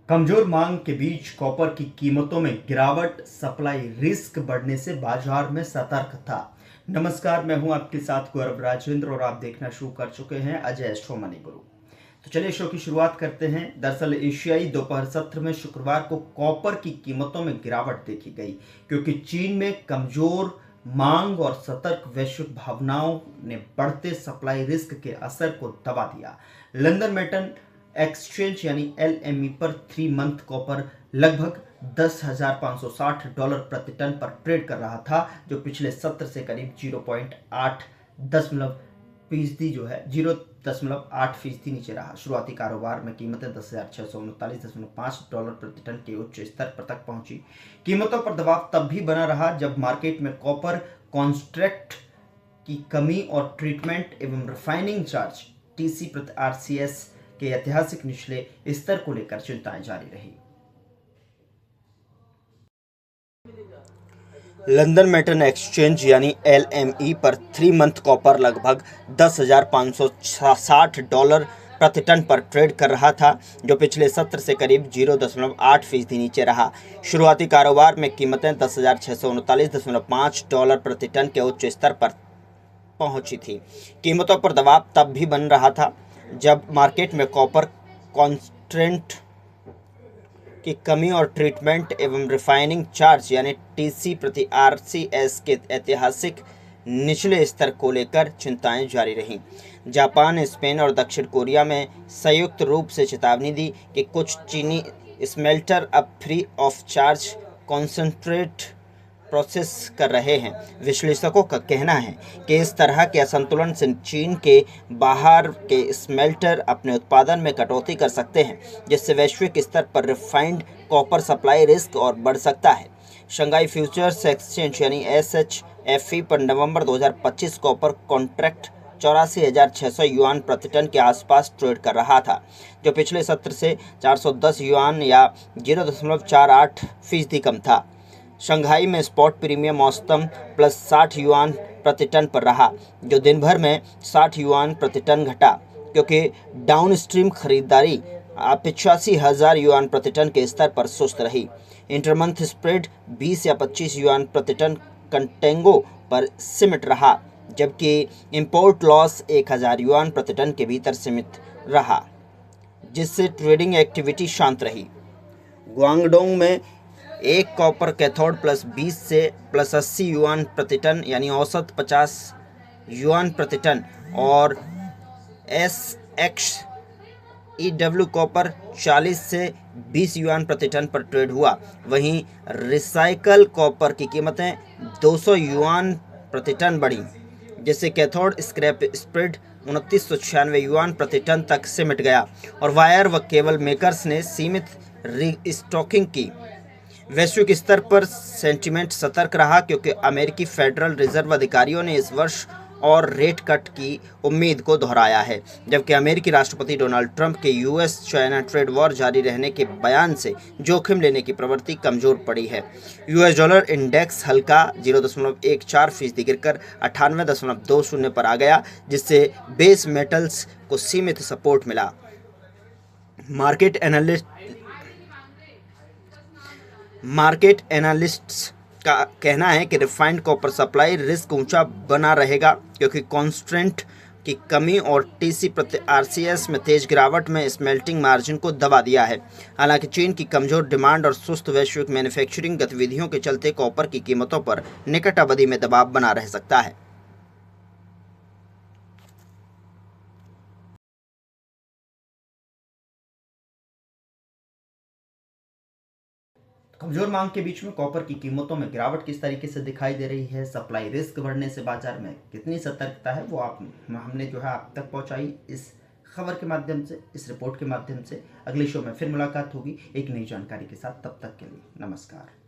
कमजोर मांग के बीच कॉपर की कीमतों में गिरावट, सप्लाई रिस्क बढ़ने से बाजार में सतर्कता। नमस्कार, मैं हूं आपके साथ गौरव राजेंद्र और आप देखना शुरू कर चुके हैं अजय एस्ट्रो मनी गुरु। तो चलिए शो की शुरुआत करते हैं। दरअसल एशियाई दोपहर सत्र में शुक्रवार को कॉपर की कीमतों में गिरावट देखी गई, क्योंकि चीन में कमजोर मांग और सतर्क वैश्विक भावनाओं ने बढ़ते सप्लाई रिस्क के असर को दबा दिया। लंदन मेटल एक्सचेंज यानी LME पर 3 मंथ कॉपर लगभग $10,560 प्रति टन पर ट्रेड कर रहा था, जो पिछले सत्र से करीब 0.8% नीचे रहा। शुरुआती कारोबार में कीमतें $10,639.5 प्रति टन के उच्च स्तर पर तक पहुंची। कीमतों पर दबाव तब भी बना रहा जब मार्केट में कॉपर कॉन्ट्रैक्ट की कमी और ट्रीटमेंट एवं रिफाइनिंग चार्ज TC प्रति RCS के ऐतिहासिक निचले स्तर को लेकर चिंताएं जारी रही। लंदन मेटल एक्सचेंज यानी LME पर 3 मंथ कॉपर लगभग $10,560 प्रति टन पर ट्रेड कर रहा था, जो पिछले सत्र से करीब 0.8% नीचे रहा। शुरुआती कारोबार में कीमतें $10,639.5 प्रति टन के उच्च स्तर पर पहुंची थी। कीमतों पर दबाव तब भी बन रहा था जब मार्केट में कॉपर कॉन्स्टेंट की कमी और ट्रीटमेंट एवं रिफाइनिंग चार्ज यानी TC प्रति RCS के ऐतिहासिक निचले स्तर को लेकर चिंताएं जारी रहीं। जापान, स्पेन और दक्षिण कोरिया में संयुक्त रूप से चेतावनी दी कि कुछ चीनी स्मेल्टर अब free of charge concentrate process कर रहे हैं। विश्लेषकों का कहना है कि इस तरह के असंतुलन से चीन के बाहर के स्मेल्टर अपने उत्पादन में कटौती कर सकते हैं, जिससे वैश्विक स्तर पर रिफाइंड कॉपर सप्लाई रिस्क और बढ़ सकता है। शंघाई फ्यूचर्स एक्सचेंज यानी SHFE पर नवंबर 2025 कॉपर कॉन्ट्रैक्ट 84,600 युआन प्रति टन के आसपास ट्रेड कर रहा था, जो पिछले सत्र से 410 युआन या 0.48% कम था। शंघाई में स्पॉट प्रीमियम औसतन प्लस 60 युआन प्रति टन पर रहा, जो दिन भर में 60 युआन प्रति टन घटा, क्योंकि डाउनस्ट्रीम खरीदारी 85,000 युआन प्रति टन के स्तर पर सुस्त रही। इंटरमंथ स्प्रेड 20 या 25 युआन प्रति टन कंटेंगो पर सिमट रहा, जबकि इंपोर्ट लॉस 1,000 युआन प्रति टन के भीतर सीमित रहा, जिससे ट्रेडिंग एक्टिविटी शांत रही। ग्वांगडोंग में एक कॉपर कैथोड प्लस 20 से प्लस 80 युआन प्रति टन यानी औसत 50 युआन प्रति टन और SXEW कॉपर 40 से 20 युआन प्रति टन पर ट्रेड हुआ। वहीं रिसाइकल कॉपर की कीमतें 200 युआन प्रति टन बढ़ी, जिससे कैथोड स्क्रैप स्प्रेड 2996 युआन प्रति टन तक सिमट गया और वायर व केबल मेकर्स ने सीमित रीस्टॉकिंग की। वैश्विक स्तर पर सेंटीमेंट सतर्क रहा, क्योंकि अमेरिकी फेडरल रिजर्व अधिकारियों ने इस वर्ष और रेट कट की उम्मीद को दोहराया है, जबकि अमेरिकी राष्ट्रपति डोनाल्ड ट्रंप के US चाइना ट्रेड वॉर जारी रहने के बयान से जोखिम लेने की प्रवृत्ति कमजोर पड़ी है। US डॉलर इंडेक्स हल्का 0.14% गिरकर 98.20 पर आ गया, जिससे बेस मेटल्स को सीमित सपोर्ट मिला। मार्केट एनालिस्ट्स का कहना है कि रिफाइंड कॉपर सप्लाई रिस्क ऊंचा बना रहेगा, क्योंकि कॉन्स्टेंट की कमी और TC प्रति RCS में तेज गिरावट में स्मेल्टिंग मार्जिन को दबा दिया है। हालांकि चीन की कमजोर डिमांड और सुस्त वैश्विक मैन्युफैक्चरिंग गतिविधियों के चलते कॉपर की कीमतों पर निकट अवधि में दबाव बना रह सकता है। कमजोर मांग के बीच में कॉपर की कीमतों में गिरावट किस तरीके से दिखाई दे रही है, सप्लाई रिस्क बढ़ने से बाजार में कितनी सतर्कता है, वो हमने जो है आप तक पहुंचाई इस खबर के माध्यम से, इस रिपोर्ट के माध्यम से। अगले शो में फिर मुलाकात होगी एक नई जानकारी के साथ। तब तक के लिए नमस्कार।